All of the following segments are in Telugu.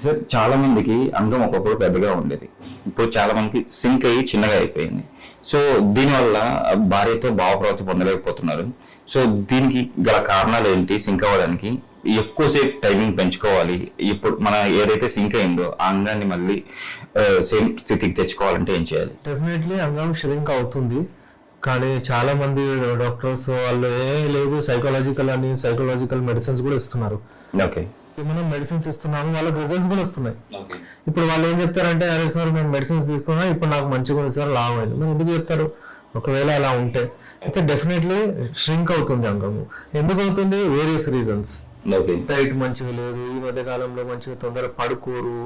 సార్ చాలా మందికి అంగం ఒకప్పుడు పెద్దగా ఉండేది, ఇప్పుడు చాలా మందికి సింక్ అయ్యి చిన్నగా అయిపోయింది. సో దీనివల్ల భార్యతో భావప్రవృత్తి పొందలేకపోతున్నారు. సో దీనికి గల కారణాలు ఏంటి? సింక్ అవ్వడానికి ఎక్కువసేపు టైమింగ్ పెంచుకోవాలి, ఇప్పుడు మన ఏదైతే సింక్ అయిందో ఆ అంగాన్ని మళ్ళీ సేమ్ స్థితికి తెచ్చుకోవాలంటే ఏం చేయాలి? డెఫినెట్లీ అంగం ష్రింక్ అవుతుంది, కానీ చాలా మంది డాక్టర్స్ వాళ్ళు లేదు సైకలాజికల్ మెడిసిన్స్ కూడా ఇస్తున్నారు. ఓకే, మనం మెడిసిన్స్ ఇస్తున్నాము, వాళ్ళకి రిజల్ట్స్ కూడా వస్తున్నాయి. ఇప్పుడు వాళ్ళు ఏం చెప్తారంటే, అరే సార్ మేము మెడిసిన్స్ తీసుకున్నా ఇప్పుడు నాకు మంచిగా ఉంది సార్, లాభం అయింది. మీరు ఎందుకు చెప్తారు? ఒకవేళ అలా ఉంటే అయితే డెఫినెట్లీ ష్రింక్ అవుతుంది అంగము. ఎందుకు అవుతుంది? Various reasons. డైట్ మంచిగా లేదు, ఈ మధ్య కాలంలో మంచిగా తొందరగా పడుకోరు,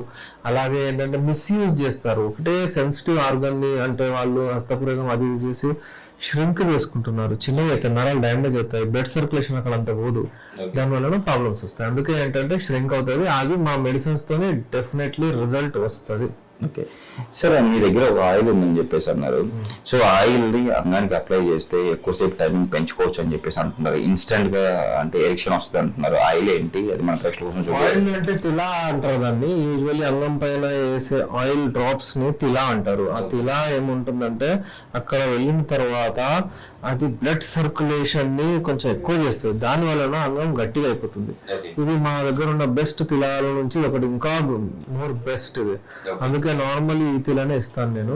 అలాగే ఏంటంటే మిస్యూజ్ చేస్తారు. ఒకటే సెన్సిటివ్ ఆర్గన్ ని, అంటే వాళ్ళు హస్తప్రయోగం అది ఇది చేసి ష్రింక్ చేసుకుంటున్నారు, చిన్నగా అయితే నరాలు డ్యామేజ్ అవుతాయి, బ్లడ్ సర్క్యులేషన్ అక్కడ అంత పోదు, దానివల్ల ప్రాబ్లమ్స్ వస్తాయి. అందుకే ఏంటంటే ష్రింక్ అవుతుంది. అది మా మెడిసిన్స్ తోనే డెఫినెట్లీ రిజల్ట్ వస్తుంది. ఓకే సార్, మీ దగ్గర ఒక ఆయిల్ ఉందని చెప్పేసి అన్నారు. సో ఆయిల్ని అంగానికి అప్లై చేస్తే ఎక్కువసేపు టైమింగ్ పెంచుకోవచ్చు అని చెప్పేసి అంటున్నారు. ఇన్స్టెంట్ గా అంటే ఎరిక్షన్ వస్తుంది అంటున్నారు. ఆయిల్ ఏంటి? అది మన ప్రేక్షకుల కోసం చూడాలి. ఆయిల్ అంటే తిలా అంటారు దాన్ని. యూజువల్లీ అంగం పైన వేసే ఆయిల్ డ్రాప్స్ ని తిలా అంటారు. ఆ తిలా ఏముంటుందంటే అక్కడ వెళ్ళిన తర్వాత అది బ్లడ్ సర్క్యులేషన్ ని కొంచెం ఎక్కువ చేస్తుంది, దాని వలన అంగం గట్టిగా అయిపోతుంది. ఇది మా దగ్గర ఉన్న బెస్ట్ తిలాల నుంచి ఒకటి, ఇంకా మోర్ బెస్ట్ ఇది. అందుకే నార్మల్లీ ఈ తిలానే ఇస్తాను నేను.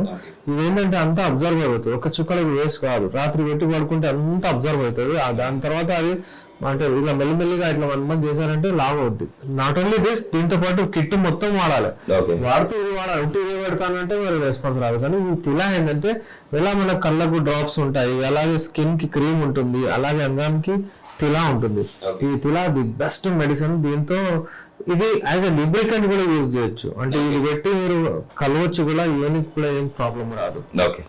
ఇదేంటంటే అంతా అబ్జర్వ్ అవుతుంది, ఒక చుక్కలకు వేస్ట్ కాదు. రాత్రి పెట్టి పడుకుంటే అంతా అబ్జర్వ్ అవుతుంది. దాని తర్వాత అది అంటే ఇలా మెల్లిమెల్లిగా ఇట్లా 1 month చేశారంటే లావ్ అవుద్ది. నాట్ ఓన్లీ దిస్, దీంతో పాటు కిట్ మొత్తం వాడాలి. వాడుతూ ఇది వాడాలి, ఉట్టి ఇదే పెడతానంటే మరి రెస్పాన్స్ రాదు. కానీ ఈ తిలా ఏంటంటే ఎలా మన కళ్ళకు డ్రాప్స్ ఉంటాయి, అలాగే స్కిన్ కి క్రీమ్ ఉంటుంది, అలాగే అంగానికి తిలా ఉంటుంది. ఈ తిలా ది బెస్ట్ మెడిసిన్. దీంతో ఇది యాజ్ ఎ లిబ్రికెంట్ కూడా యూజ్ చేయొచ్చు. అంటే ఇది పెట్టి మీరు కలవచ్చు కూడా, యూనిక్ కూడా ఏం ప్రాబ్లం రాదు. ఓకే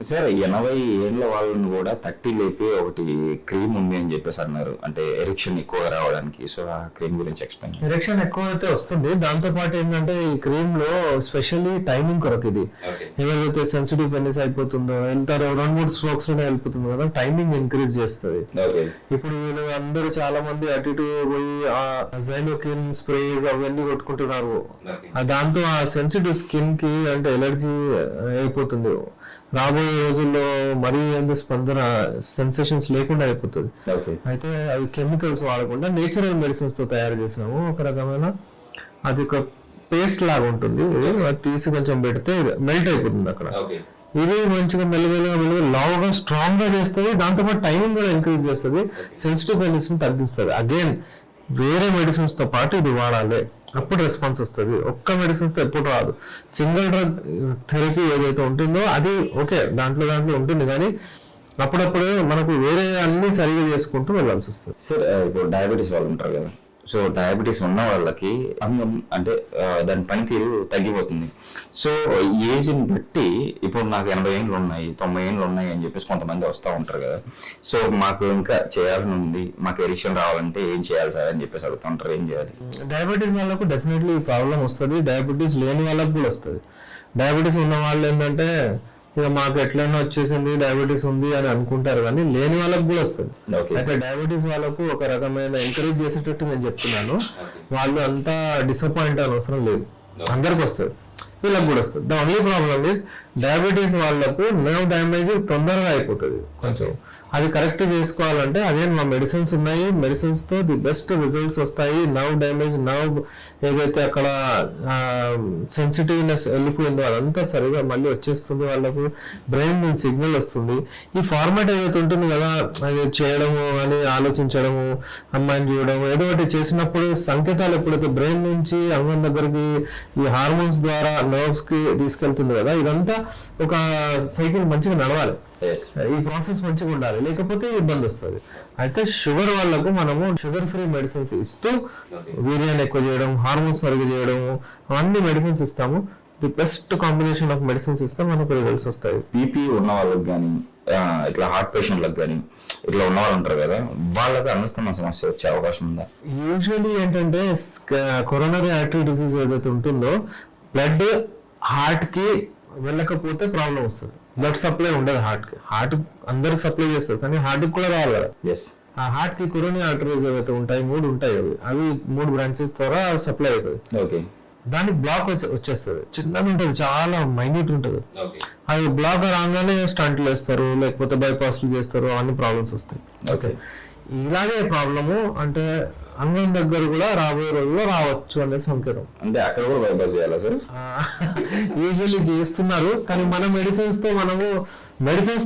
సార్, 80 ఏళ్ళ వాళ్ళని కూడా తట్టి లేపి ఒకటి క్రీమ్ ఉంది అని చెప్పేసి అన్నారు, అంటే ఎరిక్షన్ ఎక్కువగా రావడానికి. సో ఆ క్రీమ్ గురించి ఎక్స్ప్లెయిన్. ఎరిక్షన్ ఎక్కువ అయితే వస్తుంది, దాంతో పాటు ఏంటంటే ఈ క్రీమ్ లో స్పెషల్లీ టైమింగ్ కొరకు ఇది ఎవరైతే సెన్సిటివ్ పెనిస్ అయిపోతుందో, వెళ్తారో 2-3 strokes లోనే వెళ్ళిపోతుంది కదా, టైమింగ్ ఇంక్రీజ్ చేస్తుంది. ఇప్పుడు వీళ్ళు అందరూ చాలా మంది అటు ఇటు పోయి ఆ జైలోకిన్ స్ప్రేస్ అవన్నీ కొట్టుకుంటున్నారు. దాంతో ఆ సెన్సిటివ్ స్కిన్ కి అంటే ఎలర్జీ అయిపోతుంది. రాబోయే రోజుల్లో మరీ స్పందన సెన్సేషన్స్ లేకుండా అయిపోతుంది. అయితే అవి కెమికల్స్ వాడకుండా నేచురల్ మెడిసిన్స్ తో తయారు చేసినాము. ఒక రకమైన అది ఒక పేస్ట్ లాగా ఉంటుంది, అది తీసి కొంచెం పెడితే మెల్ట్ అయిపోతుంది అక్కడ. ఇది మంచిగా మెల్లమెల్లగా లావుగా స్ట్రాంగ్ గా చేస్తుంది, దాంతోపాటు టైమింగ్ కూడా ఇంక్రీజ్ చేస్తుంది, సెన్సిటివ్ పెనిస్ ని తగ్గిస్తుంది. అగైన్ వేరే మెడిసిన్స్ తో పాటు ఇది వాడాలి, అప్పుడు రెస్పాన్స్ వస్తుంది. ఒక్క మెడిసిన్స్ తో ఎప్పుడు రాదు. సింగిల్ డ్రగ్ థెరపీ ఏదైతే ఉంటుందో అది ఓకే, దాంట్లో ఉంటుంది, కానీ అప్పుడప్పుడు మనకు వేరే అన్ని సరిగా చేసుకుంటూ వెళ్ళాల్సి వస్తుంది. సార్ ఇప్పుడు డయాబెటీస్ వాళ్ళు ఉంటారు కదా, సో డయాబెటీస్ ఉన్న వాళ్ళకి అంగం అంటే దాని పనితీరు తగ్గిపోతుంది. సో ఏజ్ని బట్టి ఇప్పుడు నాకు 80 ఏళ్ళు ఉన్నాయి, 90 ఏళ్ళు ఉన్నాయి అని చెప్పేసి కొంతమంది వస్తూ ఉంటారు కదా. సో మాకు ఇంకా చేయాలని ఉంది, మాకు ఎరిక్షన్ రావాలంటే ఏం చేయాలి సార్ అని చెప్పేసి అడుగుతూ ఉంటారు, ఏం చేయాలి? డయాబెటీస్ వాళ్ళకు డెఫినెట్లీ ప్రాబ్లం వస్తుంది, డయాబెటీస్ లేని వాళ్ళకు కూడా వస్తుంది. డయాబెటీస్ ఉన్న వాళ్ళు ఏంటంటే ఇక మాకు ఎట్లైనా వచ్చేసింది డయాబెటీస్ ఉంది అని అనుకుంటారు, కానీ లేని వాళ్ళకు కూడా వస్తుంది. అయితే డయాబెటీస్ వాళ్ళకు ఒక రకమైన ఎంకరేజ్ చేసేటట్టు నేను చెప్తున్నాను. వాళ్ళు అంతా డిసప్పాయింట్ అని అవసరం లేదు, అందరికి వస్తుంది, వీళ్ళకి కూడా వస్తుంది. The only problem is diabetes వాళ్ళకు నర్వ్ డ్యామేజ్ తొందరగా అయిపోతుంది కొంచెం. అది కరెక్ట్ చేసుకోవాలంటే అదే మా మెడిసిన్స్ ఉన్నాయి, మెడిసిన్స్ తో ది బెస్ట్ రిజల్ట్స్ వస్తాయి. నర్వ్ డ్యామేజ్, నర్వ్ ఏదైతే అక్కడ సెన్సిటివ్నెస్ వెళ్ళిపోయిందో అదంతా సరిగా మళ్ళీ వచ్చేస్తుంది. వాళ్ళకు బ్రెయిన్ నుంచి సిగ్నల్ వస్తుంది. ఈ ఫార్మాట్ ఏదైతే ఉంటుంది కదా, అది చేయడము అని ఆలోచించడము, అమ్మాయిని చూడడం, ఏదో ఒకటి చేసినప్పుడు సంకేతాలు ఎప్పుడైతే బ్రెయిన్ నుంచి అంగం దగ్గరికి ఈ హార్మోన్స్ ద్వారా నర్వ్స్ కి తీసుకెళ్తుంది కదా, ఇదంతా ఒక సైకిల్ మంచిగా నడవాలి. ఈ ప్రాసెస్ మంచిగా ఉండాలి, లేకపోతే ఇబ్బంది వస్తుంది. అయితే షుగర్ వాళ్ళకు మనము షుగర్ ఫ్రీ మెడిసిన్స్ ఇస్తూ వీర్యాన్ని ఎక్కువ చేయడం, హార్మోన్స్ సరిగ్గా చేయడము, అన్ని మెడిసిన్స్ ఇస్తాము. The best combination of medicines ఇస్తే మనకు రిజల్ట్స్ వస్తాయి. బీపీ ఉన్న వాళ్ళకి కానీ ఇట్లా హార్ట్ పేషెంట్లకు కానీ ఇట్లా ఉన్న వాళ్ళు ఉంటారు కదా, వాళ్ళకి అన్నస్తమ సమస్య వచ్చే అవకాశం ఉందా? యూజువల్లీ ఏంటంటే కొరోనరీ ఆర్టరీ డిసీజ్ ఏదైతే ఉంటుందో, బ్లడ్ హార్ట్ కి వెళ్ళకపోతే ప్రాబ్లం వస్తుంది. బ్లడ్ సప్లై ఉండదు హార్ట్ కి. హార్ట్ అందరికి సప్లై చేస్తుంది, కానీ హార్ట్ కి కూడా రావాలి కదా. ఆ హార్ట్ కి కొరోనరీ ఆర్టరీస్ ఏవైతే ఉంటాయి 3 ఉంటాయి, అవి 3 బ్రాంచెస్ ద్వారా సప్లై అవుతుంది. దానికి బ్లాక్ వచ్చేస్తుంది, చిన్నది ఉంటుంది, చాలా మైన్యూట్ ఉంటుంది. ఓకే అది బ్లాక్ రాగానే స్టంట్లు వేస్తారు, లేకపోతే బైపాస్లు చేస్తారు, అవన్నీ ప్రాబ్లమ్స్ వస్తాయి. ఓకే ఇలాగే ప్రాబ్లము అంటే అంగం దగ్గర కూడా రాబోయే రోజుల్లో రావచ్చు అనేది సంకేతం. అంటే అక్కడ కూడా బైపాస్ చేయాలా సార్? యూజువల్లీ చేస్తున్నారు, కానీ మన మెడిసిన్స్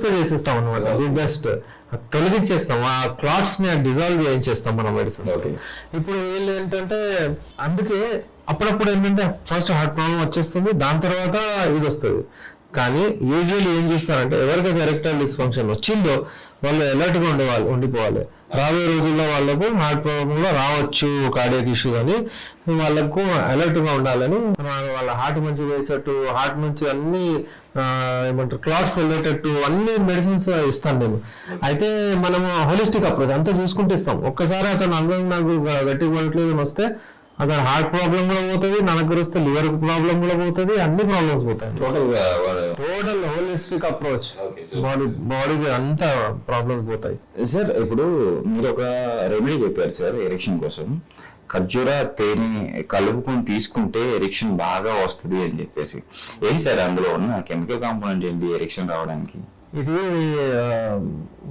తో చేసేస్తాం అనమాట. ది బెస్ట్ తొలగించేస్తాం, ఆ క్లాట్స్ ని డిజాల్వ్ చేయించేస్తాం మన మెడిసిన్స్. ఇప్పుడు వీళ్ళు ఏంటంటే అందుకే అప్పుడప్పుడు ఏంటంటే ఫస్ట్ హార్ట్ ప్రాబ్లం వచ్చేస్తుంది, దాని తర్వాత ఇది వస్తుంది. కానీ యూజువల్లీ ఏం చేస్తారంటే ఎవరికైతే ఎరెక్టైల్ డిస్ఫంక్షన్ వచ్చిందో వాళ్ళు అలర్ట్ గా ఉండిపోవాలి. రాబోయే రోజుల్లో వాళ్ళకు హార్ట్ ప్రాబ్లం లో రావచ్చు, కార్డియాక్ ఇష్యూ అని వాళ్ళకు అలర్ట్ గా ఉండాలని వాళ్ళ హార్ట్ మంచిగా వేసేటట్టు, హార్ట్ నుంచి అన్ని ఏమంటారు క్లాట్స్ వెళ్ళేటట్టు అన్ని మెడిసిన్స్ ఇస్తాను నేను. అయితే మనము హోలిస్టిక్ అప్రోచ్ అంతా చూసుకుంటే ఇస్తాం. ఒక్కసారి అతను అంగం నాకు గట్టిగా పడట్లేదు అని వస్తే అతను హార్ట్ ప్రాబ్లం కూడా పోతుంది, నా దగ్గర వస్తే లివర్ ప్రాబ్లం కూడా పోతుంది, అన్ని ప్రాబ్లమ్స్ పోతాయి. టోటల్ హోలిస్టిక్ అప్రోచ్, బాడీకి అంతా ప్రాబ్లమ్స్ పోతాయి. సార్ ఇప్పుడు మీరు ఒక రెమెడీ చెప్పారు సార్ ఎరిక్షన్ కోసం, ఖర్జూర తేనె కలుపుకొని తీసుకుంటే ఎరిక్షన్ బాగా వస్తుంది అని చెప్పేసి. ఏంటి సార్ అందులో ఉన్న కెమికల్ కాంపోనెంట్ ఏంటి ఎరిక్షన్ రావడానికి? ఇది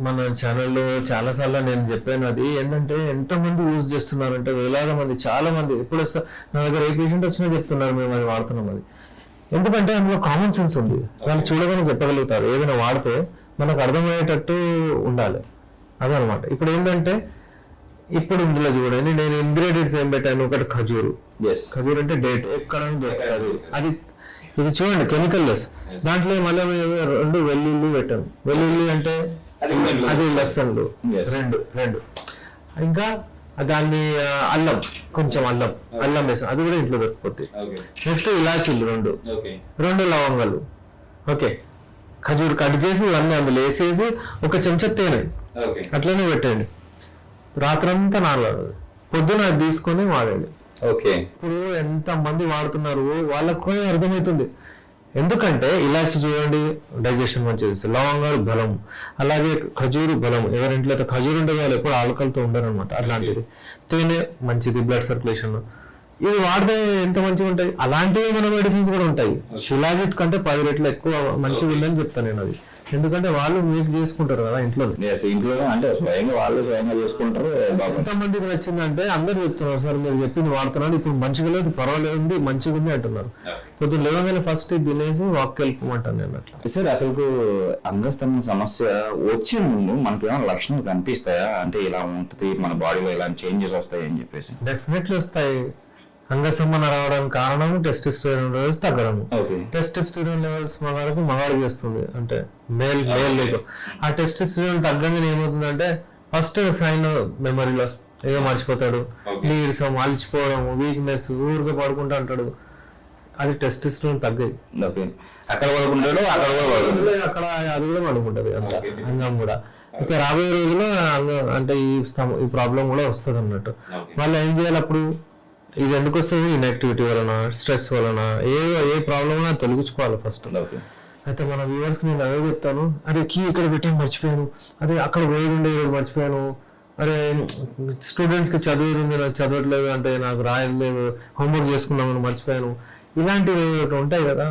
మన ఛానల్లో చాలా సార్లు నేను చెప్పాను. అది ఏంటంటే ఎంతమంది యూజ్ చేస్తున్నారంటే వేలాది మంది, చాలా మంది. ఇప్పుడు నా దగ్గర ఏ పేషెంట్ వచ్చినా చెప్తున్నారు మేము అది వాడుతున్నాం అని. ఎందుకంటే అందులో కామన్ సెన్స్ ఉంది, వాళ్ళు చూడగానే చెప్పగలుగుతారు. ఏదైనా వాడితే మనకు అర్థమయ్యేటట్టు ఉండాలి, అదనమాట. ఇప్పుడు ఏంటంటే ఇప్పుడు ఇందులో చూడండి, నేను ఇంగ్రీడియంట్స్ ఏం పెట్టాను. ఒకటి ఖజూరు, ఖజూరు అంటే డేట్ ఎక్కడ అది ఇది చూడండి కెమికల్ లెస్. దాంట్లో మళ్ళీ 2 వెల్లుల్లి పెట్టాను. వెల్లుల్లి అంటే అది లెసన్లు 2. ఇంకా దాన్ని అల్లం, కొంచెం అల్లం వేసాను, అది కూడా ఇంట్లో దొరికిపోతుంది. నెక్స్ట్ ఇలాచీలు 2 లవంగాలు. ఓకే, ఖజూర్ కట్ చేసి ఇవన్నీ అందులో వేసేసి ఒక చెంచా తేనె అట్లనే పెట్టండి. రాత్రంతా నానలేదు, పొద్దున అది తీసుకొని వాడండి. ఓకే, ఇప్పుడు ఎంత మంది వాడుతున్నారు వాళ్ళకు అర్థమవుతుంది. ఎందుకంటే ఇలాచి చూడండి డైజెషన్ మంచిది, లవంగాలు బలం, అలాగే ఖజూరు బలం. ఎవరింట్లో అయితే ఖజూరు ఉండే వాళ్ళు ఎప్పుడు ఆల్కహాల్తో ఉండరు అనమాట. అట్లాంటిది తేనె మంచిది, బ్లడ్ సర్క్యులేషన్. ఇవి వాడితే ఎంత మంచిగా ఉంటాయి. అలాంటివి మన మెడిసిన్స్ కూడా ఉంటాయి. శిలాజిట్ కంటే 10 రెట్లు ఎక్కువ మంచిగా ఉందని చెప్తాను నేను. అది ఎందుకంటే వాళ్ళు మీకు చేసుకుంటారు కదా ఇంట్లో అంటే స్వయంగా చేసుకుంటారు. ఎంతమందికి నచ్చిందంటే అందరు చెప్తున్నారు, సార్ మీరు చెప్పింది వాడుతున్నాను, ఇప్పుడు మంచిగా లేదు, పర్వాలేదు, మంచిగా ఉంది అంటున్నారు. పొద్దున్న లేవగానే ఫస్ట్ తినేసి వాక్ వెళ్ళిపోమంటాను నేను. అట్లా సార్ అసలు అంగస్తంభం సమస్య వచ్చే ముందు మనకి ఏమైనా లక్షణాలు కనిపిస్తాయా? అంటే ఇలా ఉంటుంది మన బాడీలో ఇలాంటి చేంజెస్ వస్తాయి అని చెప్పేసి. డెఫినెట్లీ వస్తాయి. అంగస్తంభన రావడానికి కారణం టెస్టోస్టెరాన్ లెవెల్స్ తగ్గడము. టెస్టోస్టెరాన్ లెవెల్స్ మగాడు చేస్తుంది, అంటే మేల్ లేదు. ఆ టెస్టోస్టెరాన్ తగ్గగానే ఏమవుతుందంటే ఫస్ట్ సైన్ మెమరీ లాస్, ఏదో మర్చిపోతాడు, నీరసం, అలిచిపోవడం, వీక్నెస్, ఊరికే పడుకుంటా అంటాడు. అది టెస్టోస్టెరాన్ తగ్గాయి. అక్కడ పడుకుంటాడు, అక్కడ అది కూడా పడుకుంటది అంగం కూడా. అయితే రాబోయే రోజుల్లో అంటే ఈ ప్రాబ్లం కూడా వస్తుంది అన్నట్టు. వాళ్ళు ఏం చేయాలి అప్పుడు? ఇది ఎందుకు వస్తుంది? ఇన్యాక్టివిటీ వలన, స్ట్రెస్ వలన, ఏ ప్రాబ్లం తొలగించుకోవాలి ఫస్ట్. అయితే మన వ్యూవర్స్కి నేను అదే చెప్తాను, అరే కీ ఇక్కడ పెట్టి మర్చిపోయాను, అరే అక్కడ పోయిండే మర్చిపోయాను, అరే స్టూడెంట్స్కి చదివేది ఉంది నాకు చదవట్లేదు, అంటే నాకు రాయలేదు, హోంవర్క్ చేసుకున్నామని మర్చిపోయాను. ఇలాంటివి ఉంటాయి కదా,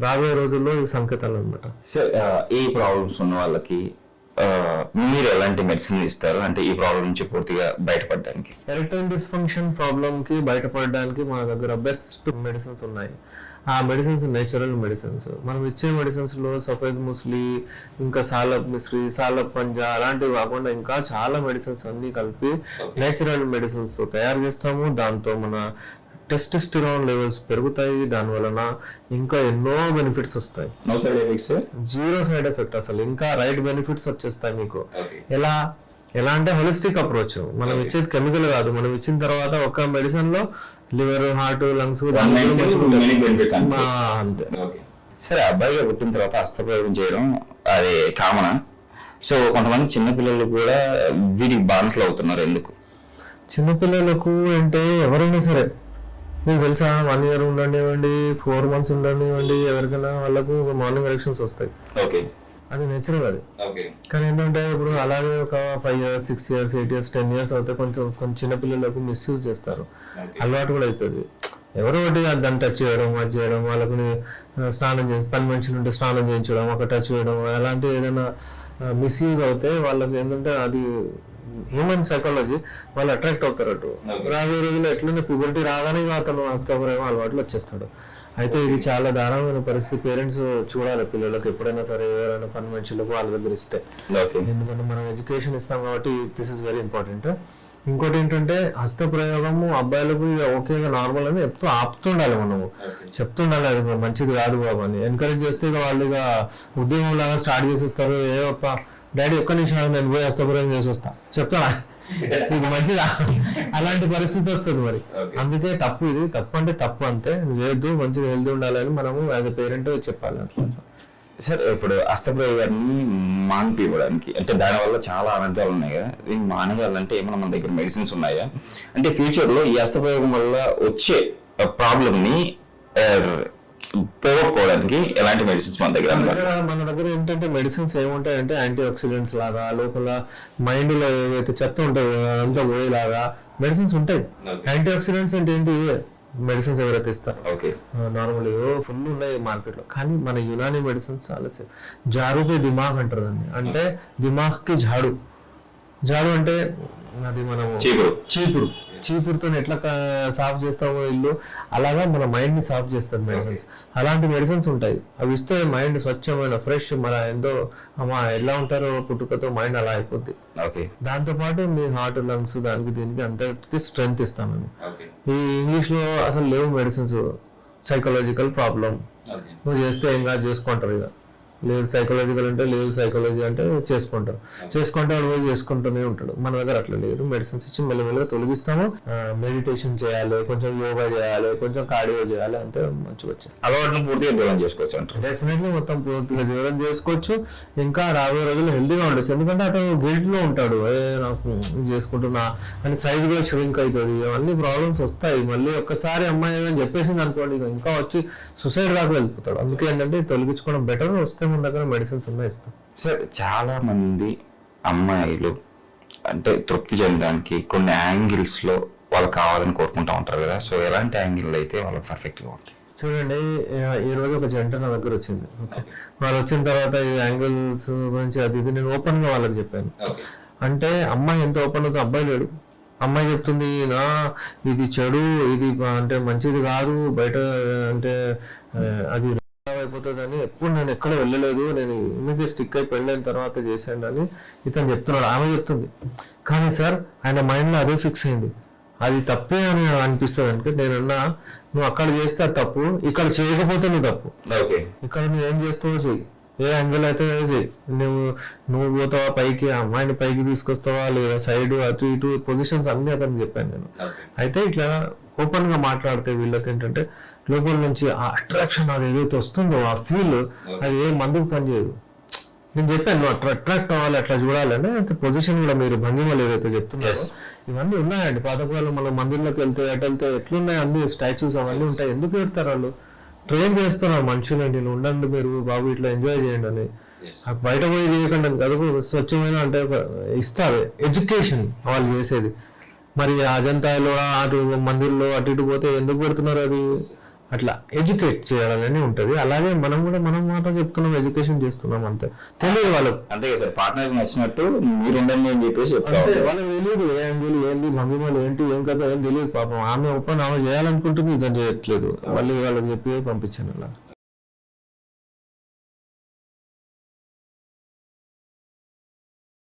రాబోయే రోజుల్లో ఈ సంకేతాలు అనమాట. ఈ ప్రాబ్లమ్స్ ఉన్న వాళ్ళకి మీరు ఎలాంటి మెడిసిన్ ఇస్తారు అంటే ఈ ప్రాబ్లం నుంచి పూర్తిగా బయటపడడానికి? ఎరెక్టైల్ డిస్ఫంక్షన్ ప్రాబ్లమ్ కి బయటపడడానికి మన దగ్గర బెస్ట్ మెడిసిన్స్ ఉన్నాయి. ఆ మెడిసిన్స్ నేచురల్ మెడిసిన్స్. మనం ఇచ్చే మెడిసిన్స్ లో సఫేద్ ముస్లి, ఇంకా సాలబ్ మిశ్రీ, సాలబ్ పంజా అలాంటివి కాకుండా ఇంకా చాలా మెడిసిన్స్ అన్ని కలిపి నేచురల్ మెడిసిన్స్ తో తయారు చేస్తాము. దాంతో మన టెస్టోస్టెరాన్ లెవెల్స్ పెరుగుతాయి, దాని వలన ఇంకా ఎన్నో బెనిఫిట్స్ వస్తాయి. No side effects, 0 side effect. అసలు ఇంకా రైట్ బెనిఫిట్స్ వచ్చేస్తాయి మీకు. ఎలా అంటే హోలిస్టిక్ అప్రోచ్. మనం ఇచ్చేది కెమికల్ కాదు, మనం ఇచ్చిన తర్వాత ఒక మెడిసిన్ లో లివర్, హార్ట్, లంగ్స్ అంతే. సరే, అబ్బాయిగా పుట్టిన తర్వాత హస్తప్రయోగం చేయడం అది కామనా? సో కొంతమంది చిన్నపిల్లలు కూడా వీటికి బానిసలు అవుతున్నారు. ఎందుకు? చిన్నపిల్లలకు అంటే ఎవరైనా సరే మీకు తెలుసా, 1 year ఉండనివ్వండి, 4 months ఉండనివ్వండి, ఎవరికైనా వాళ్ళకు మార్నింగ్ ఎరెక్షన్స్ వస్తాయి. అది నేచురల్. అది కానీ ఏంటంటే ఇప్పుడు అలాగే ఒక 5 years, 6 years, 8 years, 10 years అయితే కొంచెం చిన్నపిల్లలకు మిస్యూజ్ చేస్తారు, అలవాటు కూడా అవుతుంది. ఎవరో ఒకటి దాన్ని టచ్ చేయడం, అది చేయడం, వాళ్ళకి స్నానం చేసి పని మనుషులు ఉంటే స్నానం చేయించడం, ఒక టచ్ చేయడం, అలాంటి ఏదైనా మిస్యూజ్ అవుతే వాళ్ళకి ఏంటంటే అది హ్యూమన్ సైకాలజీ, వాళ్ళు అట్రాక్ట్ అవుతారు అటు. రాబోయే రోజుల్లో ఎట్లనే పుబర్టీ రాగానే అతను హస్తప్రేమ అలవాట్లు వచ్చేస్తాడు. అయితే ఇది చాలా దారుణమైన పరిస్థితి. పేరెంట్స్ చూడాలి పిల్లలకు ఎప్పుడైనా సరే ఎవరైనా పని మనుషులకు వాళ్ళ దగ్గర ఇస్తే, ఎందుకంటే మనం ఎడ్యుకేషన్ ఇస్తాం కాబట్టి దిస్ ఇస్ వెరీ ఇంపార్టెంట్. ఇంకోటి ఏంటంటే హస్తప్రయోగము అబ్బాయిలకు ఓకేగా నార్మల్ అని ఆపుతుండాలి, మనము చెప్తుండాలి అది మంచిది కాదు బాబు అని. ఎంకరేజ్ చేస్తే ఇక వాళ్ళు ఇక ఉద్యోగం లాగా స్టార్ట్ చేసేస్తారు. డాడీ ఒక్క నిమిషం నేను పోయి హస్తప్రయోగం చేసి వస్తా చెప్తానా, ఇది మంచిదా, అలాంటి పరిస్థితి వస్తుంది మరి. అందుకే తప్పు, ఇది తప్పు అంటే తప్పు అంతే, లేదు మంచిగా హెల్తీ ఉండాలని మనము యాజ్ ఎ పేరెంట్ చెప్పాలి. సార్ ఇప్పుడు హస్తప్రయోగాన్ని మానిపివ్వడానికి అంటే దానివల్ల చాలా అనర్థాలు ఉన్నాయి కదా, దీన్ని మానేయాలంటే ఏమైనా మన దగ్గర మెడిసిన్స్ ఉన్నాయా? అంటే ఫ్యూచర్లో ఈ హస్తప్రయోగం వల్ల వచ్చే ప్రాబ్లమ్ని పోగొట్టుకోవడానికి ఎలాంటి మెడిసిన్స్ మన దగ్గర ఏంటంటే మెడిసిన్స్ ఏముంటాయంటే యాంటీ ఆక్సిడెంట్స్ లాగా, లోపల మైండ్ లో ఏవైతే చెత్త ఉంటాయో అదంతా పోయేలాగా మెడిసిన్స్ ఉంటాయి. యాంటీ ఆక్సిడెంట్స్ అంటే ఏంటి, మెడిసిన్స్ ఎవరైతే ఇస్తారు నార్మల్ ఫుల్ ఉన్నాయి మార్కెట్ లో, కానీ మన యునాని మెడిసిన్స్ చాలా జారుపే దిమాగ్ అంటారు దాన్ని. అంటే దిమాగ్ కి జాడు అంటే అది మనం చీపురుతో ఎట్లా సాఫ్ చేస్తామో ఇల్లు, అలాగా మన మైండ్ ని సాఫ్ చేస్తుంది మెడిసిన్స్. అలాంటి మెడిసిన్స్ ఉంటాయి, అవి ఇస్తే మైండ్ స్వచ్ఛమైన ఫ్రెష్, మన ఏందో అమ్మా ఎలా ఉంటారో పుట్టుకతో మైండ్ అలా అయిపోద్ది. దాంతో పాటు మీ హార్ట్, లంగ్స్, దానికి దీనికి అంతటికి స్ట్రెంగ్త్ ఇస్తాను. ఈ ఇంగ్లీష్ లో అసలు లేవు మెడిసిన్స్. సైకలాజికల్ ప్రాబ్లం నువ్వు చేస్తే ఏం కాదు చేసుకుంటారు, ఇక లేదు సైకలాజికల్ అంటే లేదు, సైకాలజీ అంటే చేసుకుంటే వాడు చేసుకుంటూనే ఉంటాడు. మన దగ్గర అట్లా లేదు, మెడిసిన్స్ ఇచ్చి మెల్లమెల్లగా తొలగిస్తాము. మెడిటేషన్ చేయాలి, కొంచెం యోగా చేయాలి, కొంచెం కార్డియో చేయాలి, అంతే మంచిగా వచ్చేది. అలవాట్లు పూర్తిగా దూరం చేసుకోవచ్చు అంటే డెఫినెట్లీ మొత్తం పూర్తిగా దూరం చేసుకోవచ్చు. ఇంకా రాబోయే రోజుల్లో హెల్తీగా ఉండొచ్చు, ఎందుకంటే అతను గిల్ట్ లో ఉంటాడు, నాకు చేసుకుంటున్నా అని సైజ్ కూడా ష్రింక్ అవుతుంది, అవన్నీ ప్రాబ్లమ్స్ వస్తాయి. మళ్ళీ ఒక్కసారి అమ్మాయి అని చెప్పేసింది అనుకోండి, ఇంకా వచ్చి సూసైడ్ దాకా వెళ్ళిపోతాడు. అందుకే ఏంటంటే తొలగించుకోవడం బెటర్. వస్తే మన దగ్గర మెడిసిన్స్ ఉన్నాయి, ఇస్తాం. సార్ చాలా మంది అమ్మాయిలు అంటే తృప్తి చెందడానికి కొన్ని యాంగిల్స్ లో వాళ్ళు కావాలని కోరుకుంటా ఉంటారు కదా, సో ఎలాంటి యాంగిల్ అయితే వాళ్ళకి పర్ఫెక్ట్ గా ఉంటాయి? చూడండి, ఈ రోజు ఒక జంట నా దగ్గర వచ్చింది. వాళ్ళు వచ్చిన తర్వాత ఈ యాంగిల్స్ గురించి అది ఇది నేను ఓపెన్ గా వాళ్ళకి చెప్పాను. అంటే అమ్మాయి ఎంత ఓపెన్ అవుతుంది, అబ్బాయి లేడు. అమ్మాయి చెప్తుంది నా ఇది చెడు, ఇది అంటే మంచిది కాదు, బయట అంటే అది అయిపోతుంది అని, ఎప్పుడు నేను ఎక్కడ వెళ్ళలేదు, నేను ఇమీడియట్ స్టిక్ అయి పెళ్ళైన తర్వాత చేశాను అని ఇతను చెప్తున్నాడు. ఆమె చెప్తుంది, కానీ సార్ ఆయన మైండ్ లో అదే ఫిక్స్ అయింది, అది తప్పే అని అనిపిస్తుంది. అంటే నేనన్నా నువ్వు అక్కడ చేస్తే అది తప్పు, ఇక్కడ చేయకపోతే నువ్వు తప్పు. ఇక్కడ నువ్వు ఏం చేస్తావో చెయ్యి, ఏ యాంగిల్ అయితే చెయ్యి. నువ్వు పోతావా పైకి, అమ్మాయిని పైకి తీసుకొస్తావా లేదా సైడ్ అటు ఇటు పొజిషన్స్ అన్ని అతను చెప్పాను నేను. అయితే ఇట్లా ఓపెన్ గా మాట్లాడితే వీళ్ళకి ఏంటంటే లోపల నుంచి ఆ అట్రాక్షన్ అది ఏదైతే వస్తుందో ఆ ఫీల్, అది ఏ మందుకు పనిచేయదు. నేను చెప్పాను నువ్వు అట్రాక్ట్ అవ్వాలి, అట్లా చూడాలని. అయితే పొజిషన్ కూడా మీరు భంగిమలు ఏదైతే చెప్తున్నారో ఇవన్నీ ఉన్నాయండి. పాతకాలం మన మందిర్లోకి వెళ్తే అటు వెళ్తే ఎట్లున్నాయి అన్ని స్టాచ్యూస్ అవన్నీ ఉంటాయి. ఎందుకు పెడతారు వాళ్ళు? ట్రైన్ చేస్తున్నారు మనుషులండి, ఉండండి మీరు బాబు ఇట్లా ఎంజాయ్ చేయండి అని. బయట పోయి చేయకండి కదా, స్వచ్ఛమైన అంటే ఇస్తారు ఎడ్యుకేషన్ వాళ్ళు చేసేది. మరి అజంతాలో అటు మందిర్లో అటు ఇటు పోతే ఎందుకు పెడుతున్నారు? అది అట్లా ఎడ్యుకేట్ చేయాలని ఉంటది. అలాగే మనం కూడా మనం మాట చెప్తున్నాం, ఎడ్యుకేషన్ చేస్తున్నాం, అంతే. తెలియదు వాళ్ళకి, అంతే కదా సార్. పార్ట్నర్ నచ్చినట్టు మీరు ఉండండి అని చెప్పేసి వాళ్ళకి తెలియదు ఏ యాంగిల్ ఏంటి, భంగిమలు ఏంటి, ఏం కదా ఏం తెలియదు. పాపం ఆమె ఓపెన్ ఆమె చేయాలనుకుంటుంది, ఇతను చేయట్లేదు. మళ్ళీ వాళ్ళకి చెప్పి పంపించాను అలా.